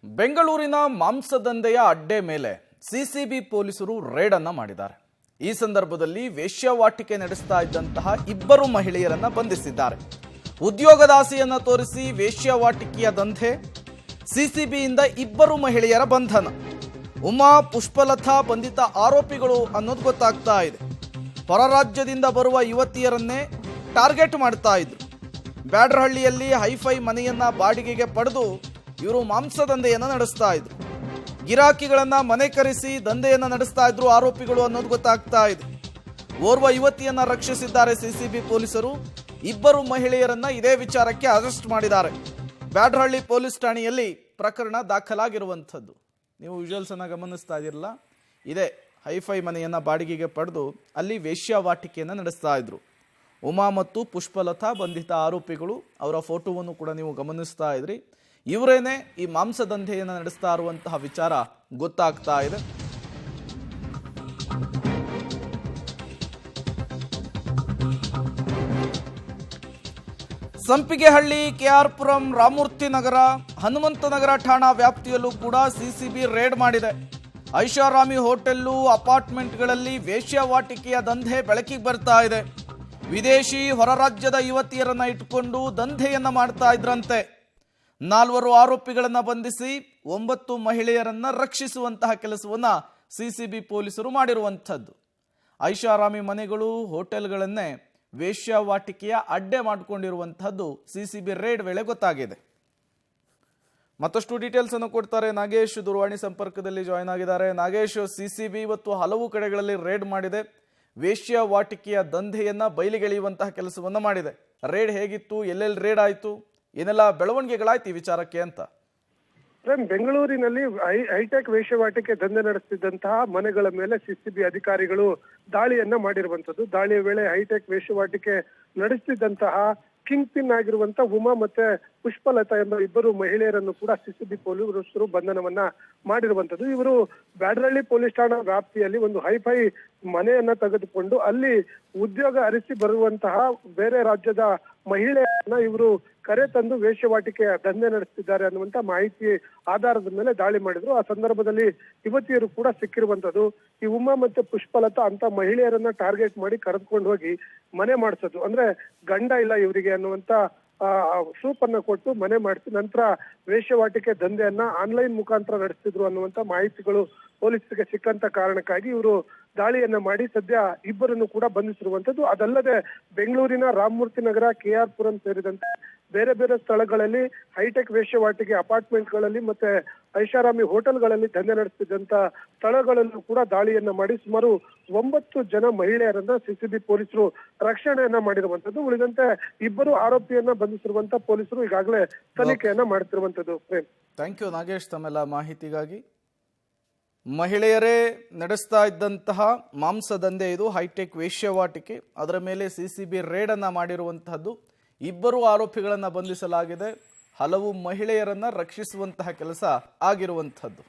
ಬೆಂಗಳೂರಿನ ಮಾಂಸದಂಧೆಯ ಅಡ್ಡೆ ಮೇಲೆ ಸಿಸಿಬಿ ಪೊಲೀಸರು ರೇಡ್ ಅನ್ನು ಮಾಡಿದ್ದಾರೆ. ಈ ಸಂದರ್ಭದಲ್ಲಿ ವೇಶ್ಯಾವಾಟಿಕೆ ನಡೆಸ್ತಾ ಇದ್ದಂತಹ ಇಬ್ಬರು ಮಹಿಳೆಯರನ್ನ ಬಂಧಿಸಿದ್ದಾರೆ. ಉದ್ಯೋಗದಾಸೆಯನ್ನ ತೋರಿಸಿ ವೇಶ್ಯಾವಾಟಿಕೆಯ ದಂಧೆ, ಸಿಸಿಬಿಯಿಂದ ಇಬ್ಬರು ಮಹಿಳೆಯರ ಬಂಧನ. ಉಮಾ, ಪುಷ್ಪಲತಾ ಬಂಧಿತ ಆರೋಪಿಗಳು ಅನ್ನೋದು ಗೊತ್ತಾಗ್ತಾ ಇದೆ. ಹೊರ ರಾಜ್ಯದಿಂದ ಬರುವ ಯುವತಿಯರನ್ನೇ ಟಾರ್ಗೆಟ್ ಮಾಡ್ತಾ ಇದ್ರು. ಬ್ಯಾಡ್ರಹಳ್ಳಿಯಲ್ಲಿ ಹೈಫೈ ಮನೆಯನ್ನ ಬಾಡಿಗೆಗೆ ಪಡೆದು ಇವರು ಮಾಂಸದಂಧೆಯನ್ನು ನಡೆಸ್ತಾ ಇದ್ರು. ಗಿರಾಕಿಗಳನ್ನ ಮನೆ ಕರೆಸಿ ದಂಧೆಯನ್ನು ನಡೆಸ್ತಾ ಇದ್ರು ಆರೋಪಿಗಳು ಅನ್ನೋದು ಗೊತ್ತಾಗ್ತಾ ಇದೆ. ಓರ್ವ ಯುವತಿಯನ್ನ ರಕ್ಷಿಸಿದ್ದಾರೆ ಸಿಸಿಬಿ ಪೊಲೀಸರು. ಇಬ್ಬರು ಮಹಿಳೆಯರನ್ನ ಇದೇ ವಿಚಾರಕ್ಕೆ ಅರೆಸ್ಟ್ ಮಾಡಿದ್ದಾರೆ. ಬ್ಯಾಡ್ರಹಳ್ಳಿ ಪೊಲೀಸ್ ಠಾಣೆಯಲ್ಲಿ ಪ್ರಕರಣ ದಾಖಲಾಗಿರುವಂಥದ್ದು. ನೀವು ವಿಜುವಲ್ಸ್ ಅನ್ನ ಗಮನಿಸ್ತಾ ಇದಿರಲ್ಲ, ಇದೇ ಹೈಫೈ ಮನೆಯನ್ನ ಬಾಡಿಗೆಗೆ ಪಡೆದು ಅಲ್ಲಿ ವೇಶ್ಯಾವಾಟಿಕೆಯನ್ನು ನಡೆಸ್ತಾ ಇದ್ರು. ಉಮಾ ಮತ್ತು ಪುಷ್ಪಲತಾ ಬಂಧಿತ ಆರೋಪಿಗಳು. ಅವರ ಫೋಟೋವನ್ನು ಕೂಡ ನೀವು ಗಮನಿಸ್ತಾ ಇದ್ರಿ. ಇವರೇನೆ ಈ ಮಾಂಸದಂಧೆಯನ್ನು ನಡೆಸ್ತಾ ಇರುವಂತಹ ವಿಚಾರ ಗೊತ್ತಾಗ್ತಾ ಇದೆ. ಸಂಪಿಗೆಹಳ್ಳಿ, ಕೆಆರ್ ಪುರಂ, ರಾಮಮೂರ್ತಿ ನಗರ, ಹನುಮಂತನಗರ ಠಾಣಾ ವ್ಯಾಪ್ತಿಯಲ್ಲೂ ಕೂಡ ಸಿಸಿಬಿ ರೇಡ್ ಮಾಡಿದೆ. ಐಷಾರಾಮಿ ಹೋಟೆಲ್ಲು, ಅಪಾರ್ಟ್ಮೆಂಟ್ಗಳಲ್ಲಿ ವೇಶ್ಯಾವಾಟಿಕೆಯ ದಂಧೆ ಬೆಳಕಿಗೆ ಬರ್ತಾ ಇದೆ. ವಿದೇಶಿ, ಹೊರ ರಾಜ್ಯದ ಯುವತಿಯರನ್ನ ಇಟ್ಕೊಂಡು ದಂಧೆಯನ್ನ ಮಾಡ್ತಾ ಇದ್ರಂತೆ. 4 ಆರೋಪಿಗಳನ್ನ ಬಂಧಿಸಿ 9 ಮಹಿಳೆಯರನ್ನ ರಕ್ಷಿಸುವಂತಹ ಕೆಲಸವನ್ನ ಸಿಸಿಬಿ ಪೊಲೀಸರು ಮಾಡಿರುವಂಥದ್ದು. ಐಷಾರಾಮಿ ಮನೆಗಳು, ಹೋಟೆಲ್ಗಳನ್ನೇ ವೇಶ್ಯಾವಾಟಿಕೆಯ ಅಡ್ಡೆ ಮಾಡಿಕೊಂಡಿರುವಂತಹದ್ದು ಸಿಸಿಬಿ ರೇಡ್ ವೇಳೆ ಗೊತ್ತಾಗಿದೆ. ಮತ್ತಷ್ಟು ಡೀಟೇಲ್ಸ್ ಅನ್ನು ಕೊಡ್ತಾರೆ ನಾಗೇಶ್, ದೂರವಾಣಿ ಸಂಪರ್ಕದಲ್ಲಿ ಜಾಯ್ನ್ ಆಗಿದ್ದಾರೆ. ನಾಗೇಶ್, ಸಿಸಿಬಿ ಇವತ್ತು ಹಲವು ಕಡೆಗಳಲ್ಲಿ ರೇಡ್ ಮಾಡಿದೆ. ವೇಶ್ಯಾವಾಟಿಕೆಯ ದಂಧೆಯನ್ನ ಬಯಲಿಗೆಳೆಯುವಂತಹ ಕೆಲಸವನ್ನ ಮಾಡಿದೆ. ರೇಡ್ ಹೇಗಿತ್ತು, ಎಲ್ಲೆಲ್ಲಿ ರೇಡ್ ಆಯಿತು, ಏನೆಲ್ಲ ಬೆಳವಣಿಗೆಗಳಾಯ್ತು ಈ ವಿಚಾರಕ್ಕೆ ಅಂತ? ಬೆಂಗಳೂರಿನಲ್ಲಿ ಹೈಟೆಕ್ ವೇಶ್ಯಾವಾಟಿಕೆ ದಂಧೆ ನಡೆಸುತ್ತಿದ್ದಂತಹ ಮನೆಗಳ ಮೇಲೆ ಸಿಸಿಬಿ ಅಧಿಕಾರಿಗಳು ದಾಳಿಯನ್ನ ಮಾಡಿರುವಂತದ್ದು. ದಾಳಿಯ ವೇಳೆ ಹೈಟೆಕ್ ವೇಶ್ಯಾವಾಟಿಕೆ ನಡೆಸುತ್ತಿದ್ದಂತಹ ಕಿಂಗ್ ಪಿನ್ ಆಗಿರುವಂತಹ ಉಮಾ ಮತ್ತೆ ಪುಷ್ಪಲತಾ ಎಂಬ ಇಬ್ಬರು ಮಹಿಳೆಯರನ್ನು ಕೂಡ ಸಿಸಿಬಿ ಪೊಲೀಸರು ಬಂಧನವನ್ನ ಮಾಡಿರುವಂತದ್ದು. ಇವರು ಬ್ಯಾಡ್ರಹಳ್ಳಿ ಪೊಲೀಸ್ ಠಾಣಾ ವ್ಯಾಪ್ತಿಯಲ್ಲಿ ಒಂದು ಹೈಫೈ ಮನೆಯನ್ನ ತೆಗೆದುಕೊಂಡು ಅಲ್ಲಿ ಉದ್ಯೋಗ ಅರಿಸಿ ಬರುವಂತಹ ಬೇರೆ ರಾಜ್ಯದ ಮಹಿಳೆಯರನ್ನ ಇವರು ಕರೆ ತಂದು ವೇಶ್ಯಾವಾಟಿಕೆಯ ದಂಧೆ ನಡೆಸುತ್ತಿದ್ದಾರೆ ಅನ್ನುವಂತ ಮಾಹಿತಿ ಆಧಾರದ ಮೇಲೆ ದಾಳಿ ಮಾಡಿದ್ರು. ಆ ಸಂದರ್ಭದಲ್ಲಿ ಯುವತಿಯರು ಕೂಡ ಸಿಕ್ಕಿರುವಂತದ್ದು. ಈ ಉಮಾ ಮತ್ತೆ ಪುಷ್ಪಲತಾ ಅಂತ ಮಹಿಳೆಯರನ್ನ ಟಾರ್ಗೆಟ್ ಮಾಡಿ ಕರೆದುಕೊಂಡು ಹೋಗಿ ಮನೆ ಮಾಡಿಸೋದು, ಅಂದ್ರೆ ಗಂಡ ಇಲ್ಲ ಇವರಿಗೆ ಅನ್ನುವಂತ ಸೂಪನ್ನ ಕೊಟ್ಟು ಮನೆ ಮಾಡಿಸಿ ನಂತರ ವೇಶ್ಯಾವಾಟಿಕೆ ದಂಧೆಯನ್ನ ಆನ್ಲೈನ್ ಮುಖಾಂತರ ನಡೆಸ್ತಿದ್ರು ಅನ್ನುವಂತ ಮಾಹಿತಿಗಳು ಪೊಲೀಸರಿಗೆ ಸಿಕ್ಕಂತ ಕಾರಣಕ್ಕಾಗಿ ಇವರು ದಾಳಿಯನ್ನ ಮಾಡಿ ಸದ್ಯ ಇಬ್ಬರನ್ನು ಕೂಡ ಬಂಧಿಸಿರುವಂತದ್ದು. ಅದಲ್ಲದೆ ಬೆಂಗಳೂರಿನ ರಾಮಮೂರ್ತಿ ನಗರ, ಕೆಆರ್ ಪುರಂ ಸೇರಿದಂತೆ ಬೇರೆ ಬೇರೆ ಸ್ಥಳಗಳಲ್ಲಿ ಹೈಟೆಕ್ ವೇಶ್ಯಾವಾಟಿಕೆ ಅಪಾರ್ಟ್ಮೆಂಟ್ಗಳಲ್ಲಿ ಮತ್ತೆ ಐಷಾರಾಮಿ ಹೋಟೆಲ್ಗಳಲ್ಲಿ ದಂಧೆ ನಡೆಸುತ್ತಿದ್ದಂತ ಸ್ಥಳಗಳಲ್ಲೂ ಕೂಡ ದಾಳಿಯನ್ನ ಮಾಡಿ ಸುಮಾರು 9 ಜನ ಮಹಿಳೆಯರನ್ನ ಸಿಸಿಬಿ ಪೊಲೀಸರು ರಕ್ಷಣೆಯನ್ನ ಮಾಡಿರುವಂತದ್ದು. ಉಳಿದಂತೆ ಇಬ್ಬರು ಆರೋಪಿಯನ್ನ ಬಂಧಿಸಿರುವಂತ ಪೊಲೀಸರು ಈಗಾಗಲೇ ತನಿಖೆಯನ್ನ ಮಾಡುತ್ತಿರುವಂತದ್ದು. ಥ್ಯಾಂಕ್ ಯು ನಾಗೇಶ್ ತಮ್ಮೆಲ್ಲ ಮಾಹಿತಿಗಾಗಿ. ಮಹಿಳೆಯರೇ ನಡೆಸ್ತಾ ಇದ್ದಂತಹ ಮಾಂಸದಂಧೆ ಇದು, ಹೈಟೆಕ್ ವೇಶ್ಯಾವಾಟಿಕೆ. ಅದರ ಮೇಲೆ ಸಿಸಿಬಿ ರೇಡ್ ಅನ್ನ ಮಾಡಿರುವಂತಹದ್ದು. ಇಬ್ಬರು ಆರೋಪಿಗಳನ್ನ ಬಂಧಿಸಲಾಗಿದೆ. ಹಲವು ಮಹಿಳೆಯರನ್ನ ರಕ್ಷಿಸುವಂತಹ ಕೆಲಸ ಆಗಿರುವಂಥದ್ದು.